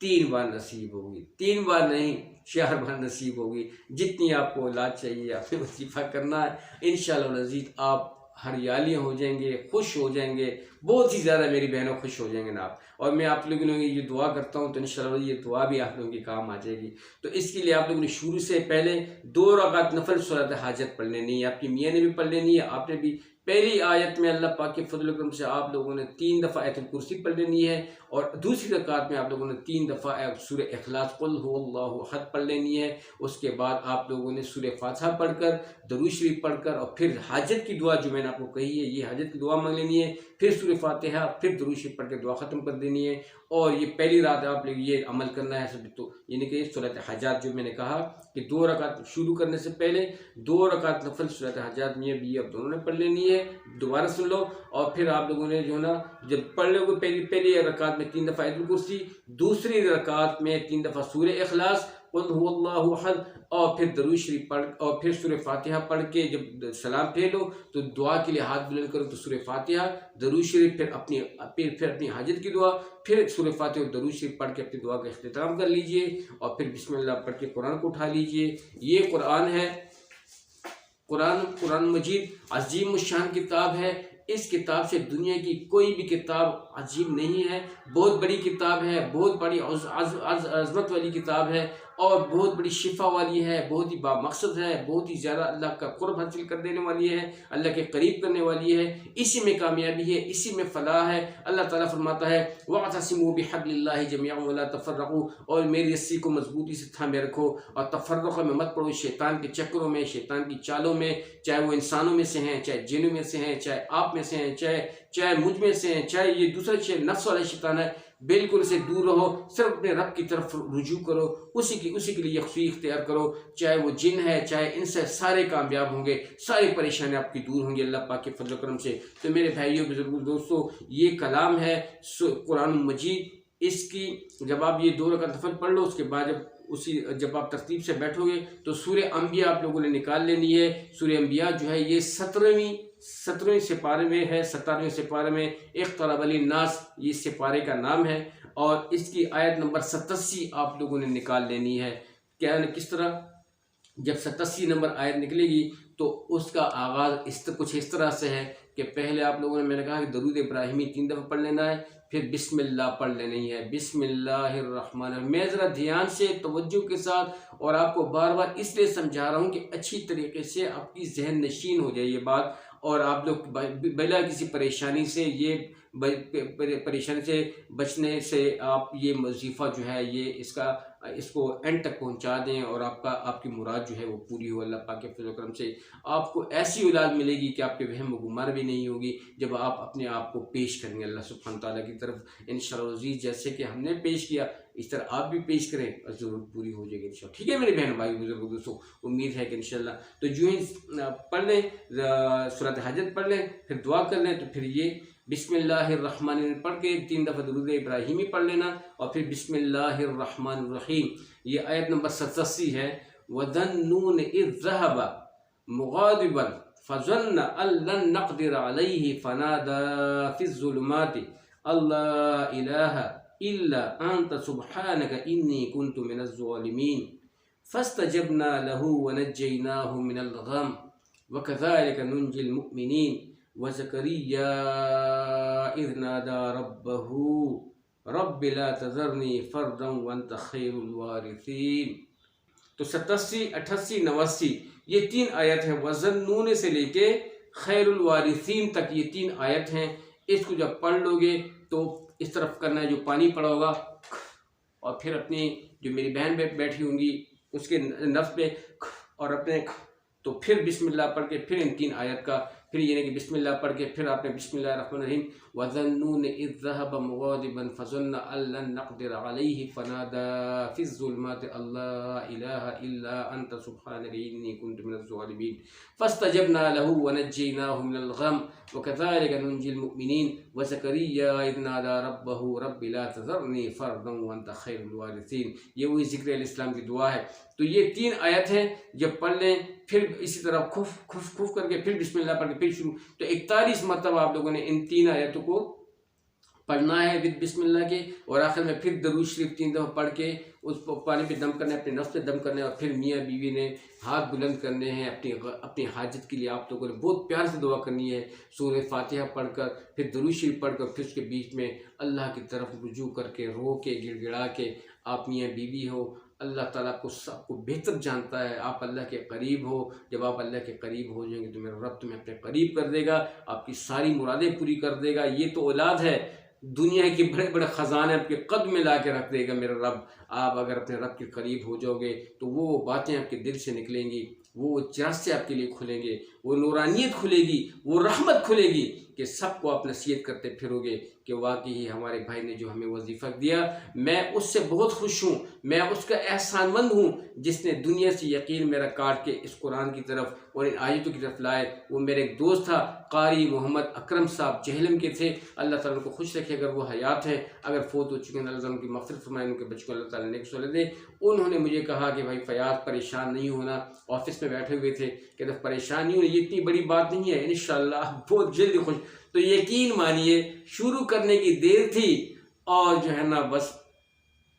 [SPEAKER 1] 3 बार नसीब होगी, 3 बार नहीं 4 बार नसीब होगी। जितनी आपको औलाद चाहिए आपने वजीफ़ा करना है। इंशाअल्लाह अज़ीज़ आप हरियालियाँ हो जाएंगे, खुश हो जाएंगे, बहुत ही ज़्यादा मेरी बहनों खुश हो जाएंगे ना आप। और मैं आप लोगों ने ये दुआ करता हूँ तो इंशाअल्लाह ये दुआ भी आप लोगों के काम आ जाएगी। तो इसके लिए आप लोगों ने शुरू से पहले 2 रकात नफल सूरत हाजत पढ़ लेनी है। आपकी मियाँ ने भी पढ़ लेनी है, आपने भी। पहली आयत में अल्लाह पाक के फजल करम से आप लोगों ने 3 दफ़ा आयतुल कुर्सी पढ़ लेनी है, और दूसरी रकात में आप लोगों ने 3 दफ़ा सूरह इखलास कुल हुवल्लाहु अहद पढ़ लेनी है। उसके बाद आप लोगों ने सूरह फातिहा पढ़कर, दरूद शरीफ पढ़कर, और फिर हाजत की दुआ जो मैंने आपको कही है, ये हाजत की दुआ मांग लेनी है। फिर सूरह फातिहा, फिर दरूद शरीफ पढ़ के दुआ ख़त्म कर देनी है। और ये पहली रात आप लोग ये अमल करना है सब। तो यानी कि सूरत हजात जो मैंने कहा कि 2 रकात शुरू करने से पहले 2 रकात नफल सूरत हजात मियाँ बीवी आप दोनों ने पढ़ लेनी है। दोबारा सुन लो। और फिर आप लोगों ने जो है ना जब पढ़ लोगे पहली रकात में 3 दफ़ा आयतुल कुर्सी, दूसरी रकात में 3 दफ़ा सूरह इखलास कुल हुवल्लाहु अहद, और फिर दरूद शरीफ पढ़, और फिर सूरह फातिहा पढ़ के जब सलाम फेरो तो दुआ के लिए हाथ बुलंद करो। तो सूरह फातिहा, दरूद शरीफ, फिर अपनी हाजत की दुआ, फिर सूरह फातिहा और दरूद शरीफ पढ़ के अपनी दुआ का इख्तिताम कर लीजिए, और फिर बिस्मिल्लाह पढ़ के कुरान को उठा लीजिए। ये कुरान है, कुरान मजीद अजीम शान किताब है। इस किताब से दुनिया की कोई भी किताब अजीब नहीं है। बहुत बड़ी किताब है, बहुत बड़ी अज़मत वाली किताब है। और बहुत बड़ी शिफा वाली है, बहुत ही बामकसद है, बहुत ही ज़्यादा अल्लाह का कुर्ब हासिल कर देने वाली है, अल्लाह के करीब करने वाली है। इसी में कामयाबी है, इसी में फ़लाह है। अल्लाह ताला फरमाता है वअतसिमू बिहब्लिल्लाहि जमीअन वला तफर्रकू, और मेरी रस्सी को मजबूती से थामे रखो और तफर्रुक़ में मत पड़ो, शैतान के चक्करों में, शैतान की चालों में, चाहे वो इंसानों में से हैं, चाहे जिन्नों में से हैं, चाहे आप में से हैं, चाहे मुझ में से हैं, चाहे ये दूसरा नफ्स वाला शैतान है, बिल्कुल से दूर रहो। सिर्फ अपने रब की तरफ रुजू करो, उसी के लिए यकसुई इख्तियार करो। चाहे वो जिन है, चाहे इनसे, सारे कामयाब होंगे, सारी परेशानियां आपकी दूर होंगी अल्लाह पाक के फजल करम से। तो मेरे भाइयों बुजुर्गों दोस्तों, ये कलाम है कुरान मजीद। इसकी जब आप ये 2 रकात नफल पढ़ लो, उसके बाद जब आप तरतीब से बैठोगे तो सूरह अंबिया आप लोगों ने निकाल लेनी है। सूरह अंबिया जो है ये 17वें सिपारे में है, 17वें सिपारे में इक़्तरब लिन्नास ये सिपारे का नाम है, और इसकी आयत नंबर 87 आप लोगों ने निकाल लेनी है। क्या किस तरह, जब 87 नंबर आयत निकलेगी तो उसका आगाज़ कुछ इस तरह से है कि पहले आप लोगों ने, मैंने कहा कि दरूद इब्राहिमी 3 दफ़ा पढ़ लेना है, फिर बिस्मिल्लाह पढ़ लेनी है। बिस्मिल्लाहिर्रहमानिर्रहीम। मैं ज़रा ध्यान से तवज्जो के साथ और आपको बार बार इसलिए समझा रहा हूँ कि अच्छी तरीके से आपकी जहन नशीन हो जाए ये बात, और आप लोग बिला किसी परेशानी से, ये परेशानी से बचने से आप ये वजीफ़ा जो है ये इसको एंड तक पहुंचा दें, और आपकी मुराद जो है वो पूरी हो। अल्लाह पाक के फज़ल करम से आपको ऐसी औलाद मिलेगी कि आपके वहम व गुमान भी नहीं होगी जब आप अपने आप को पेश करेंगे अल्लाह सुब्हान तआला की तरफ। इंशाअल्लाह अज़ीज़, जैसे कि हमने पेश किया इस तरह आप भी पेश करें और ज़रूर पूरी हो जाएगी इंशाअल्लाह। ठीक है मेरे बहन भाई बुजुर्ग दोस्तों, उम्मीद है कि इंशाअल्लाह। तो जो ही पढ़ लें, सूरत हजत पढ़ लें, फिर दुआ कर लें, तो फिर ये बिस्मिल्लाहिर्रहमानिर्रहीम पढ़ के 3 दफ़ा दुरूद इब्राहिमी पढ़ लेना, और फिर बिस्मिल्लाहिर्रहमानिर्रहीम ये आयत नंबर 87 है। वज़न्नून इज़ ज़हबा मुग़ादिबन फ़ज़न्न अल्लन नक़दिर अलैहि फ़नादा फ़िज़्ज़ुलुमाति अल्ला इलाहा इल्ला अंत सुब्हानक इन्नी कुन्तु मिनज़्ज़ालिमीन फ़स्तजबना लहू वनज्जयनाहु मिनल गम वकज़ालिक नुंजिल मुमिनीन वज़करिया इज़ नादा रब्बहू रब्बि ला तज़रनी फ़र्दन वअन्त खैरुल वारिसीन। तो 87, 88, 89 ये 3 आयत है। वज़न्नून से लेके खैरुल वारिसीन तक ये 3 आयत हैं। इसको जब पढ़ लोगे तो इस तरफ करना है जो पानी पड़ा होगा, और फिर अपनी जो मेरी बहन बैठी होंगी उसके नफ्स पे और अपने, तो फिर बिस्मिल्लाह पढ़ के फिर इन 3 आयत का, फिर ये नहीं कि बिस्मिल्लाह पढ़ के फिर आपने बिस्मिल्लाहिर्रहमानिर्रहीम वज़न्नून इज़ ज़हबा मुग़ादिबन फ़ज़न्न अल्लन नक़दिर अलैहि फ़नादा फ़िज़्ज़ुलुमाति अल्ला इलाहा इल्ला अंत सुब्हानक इन्नी कुन्तु मिनज़्ज़ालिमीन फ़स्तजबना लहू वनज्जयनाहु मिनल गम वकज़ालिक नुंजिल मुमिनीन वज़करिया इज़ नादा रब्बहू रब्बि ला तज़रनी फ़र्दन वअन्त खैरुल वारिसीन। ये वही ज़िक्र अलैहिस्सलाम की दुआ है। तो ये 3 आयत हैं, जब पढ़ लें फिर इसी तरह खुफ करके फिर बिस्मिल्लाह पढ़ के फिर शुरू, तो 41 मरतबा आप लोगों ने इन 3 आयतों को पढ़ना है विद बिस्मिल्लाह के, और आखिर में फिर दरूद शरीफ 3 दफ़ा पढ़ के उस पानी पे दम करना है, अपने नफ्स पे दम करना है, और फिर मियाँ बीवी ने हाथ बुलंद करने हैं अपनी हाजत के लिए। आप लोगों ने बहुत प्यार से दुआ करनी है, सूरह फातिहा पढ़कर, फिर दरूद शरीफ पढ़कर, फिर उसके बीच में अल्लाह की तरफ रुजू करके, रो के, गिड़गिड़ा के। आप मियाँ बीवी हो, अल्लाह ताला को सबको बेहतर जानता है, आप अल्लाह के करीब हो। जब आप अल्लाह के करीब हो जाएंगे तो मेरा रब तुम्हें अपने करीब कर देगा, आपकी सारी मुरादें पूरी कर देगा। ये तो औलाद है, दुनिया के बड़े बड़े ख़जाने आपके कद में ला के रख देगा मेरा रब। आप अगर अपने रब के करीब हो जाओगे तो वो बातें आपके दिल से निकलेंगी, वो रास्ते आपके लिए खुलेंगे, वो नूरानियत खुलेगी, वो रहमत खुलेगी कि सबको आप नसीहत करते फिरोगे कि वाकई ही हमारे भाई ने जो हमें वजीफ़ा दिया, मैं उससे बहुत खुश हूँ, मैं उसका एहसानमंद हूँ जिसने दुनिया से यकीन मेरा काट के इस कुरान की तरफ और इन आयतों की तरफ लाए। वो मेरे एक दोस्त था कारी मोहम्मद अकरम साहब, जहलम के थे। अल्लाह ताला उनको खुश रखे, अगर वो हयात है, अगर फोत हो चुके हैं अल्लाह उनकी मग़फ़िरत फरमाए, उनके बच्चों को अल्लाह ताला नेक सौलत दे। उन्होंने मुझे कहा कि भाई फ़याज़ परेशान नहीं होना, ऑफिस में बैठे हुए थे, कहते परेशान नहीं होना, ये इतनी बड़ी बात नहीं है, इंशाअल्लाह बहुत जल्दी खुश। तो यकीन मानिए शुरू करने की देर थी और जो है ना बस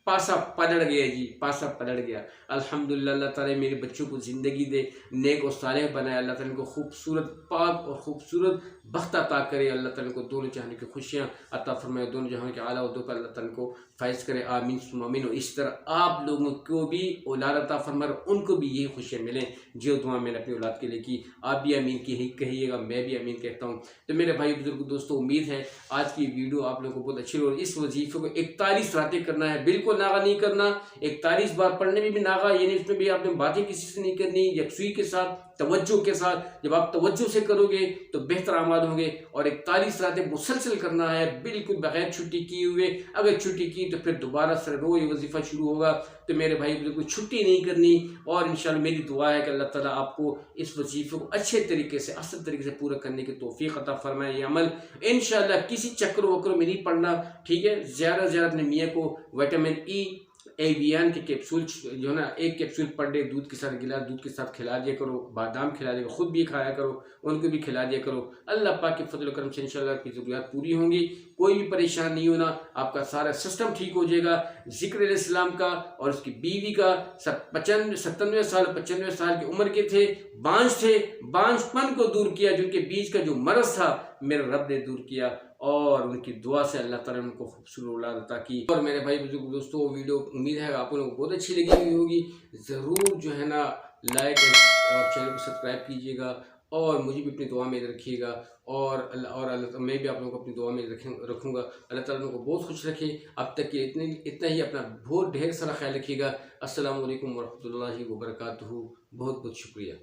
[SPEAKER 1] पासा पलट गया जी, पासा पलट गया। अल्हम्दुलिल्लाह अल्लाह ताला मेरे बच्चों को ज़िंदगी दे, नेक और सालेह बनाए, अल्लाह ताला को खूबसूरत पाक और ख़ूबसूरत बख्त अता करे, अल्लाह ताला को दोनों जहान की खुशियाँ अता फरमाए, दोनों जहान के आला उहदों पर अल्लाह ताला को फ़ैज़ करे, आमीन सुम्मा आमीन। और इस तरह आप लोगों को भी औलाद अता फरमाए, उनको भी यही खुशियाँ मिलें जो दुआ मैंने अपनी औलाद के लिए की। आप भी आमीन की ही कहिएगा, मैं भी आमीन कहता हूँ। तो मेरे भाई बुजुर्ग दोस्तों, उम्मीद है आज की वीडियो आप लोगों को बहुत अच्छी लगी। इस वजीफे को 41 रातें करना है, बिल्कुल नागा नहीं करना। 41 बार पढ़ने में भी नागा, यानी इसमें भी आपने बातें किसी से नहीं करनी, यकसुई के साथ, तवज्जो के साथ। जब आप तवज्जो से करोगे तो बेहतर आमाल होंगे। और 41 रातें मुसलसल करना है, बिल्कुल बगैर छुट्टी किए हुए। अगर छुट्टी की तो फिर दोबारा से रोज वजीफा शुरू होगा। तो मेरे भाई बिल्कुल छुट्टी नहीं करनी। और इंशाल्लाह मेरी दुआ है कि अल्लाह ताला आपको इस वजीफे को अच्छे तरीके से, असल तरीके से पूरा करने की तौफीक अता फरमाए। ये अमल इंशाल्लाह किसी चक्कर वक्र में नहीं पड़ना, ठीक है। ज़्यादा से ज़्यादा अपने मियाँ को विटामिन ई एवियन के कैप्सूल जो है ना, एक कैप्सूल पर डे दूध के साथ, गिलास दूध के साथ खिला दिया करो, बादाम खिला दिया करो, खुद भी खाया करो, उनको भी खिला दिया करो। अल्लाह पाक के फजल करम से इंशाल्लाह आपकी ज़रूरियात पूरी होंगी। कोई भी परेशान नहीं होना, आपका सारा सिस्टम ठीक हो जाएगा। ज़िक्र अलैहिस्सलाम का और उसकी बीवी का 97 साल 95 साल की उम्र के थे, बांझ थे, बांझपन को दूर किया, जिनके बीच का जो मरज था मेरे रब ने दूर किया। और उनकी दुआ से अल्लाह ताला ने उनको खूबसूरत औलाद अता की। और मेरे भाई बुजुर्ग दोस्तों, वीडियो उम्मीद है आप लोगों को बहुत अच्छी लगी हुई होगी। ज़रूर जो है ना लाइक और चैनल को सब्सक्राइब कीजिएगा और मुझे भी अपनी दुआ में रखिएगा। और अल्लाह मैं भी आप लोगों को अपनी दुआ में रखूँगा। अल्लाह ताला उनको बहुत खुश रखे। अब तक के इतना ही अपना बहुत ढेर सारा ख्याल रखिएगा। अस्सलामु अलैकुम वरहमतुल्लाहि वबरकातुहू। बहुत बहुत शुक्रिया।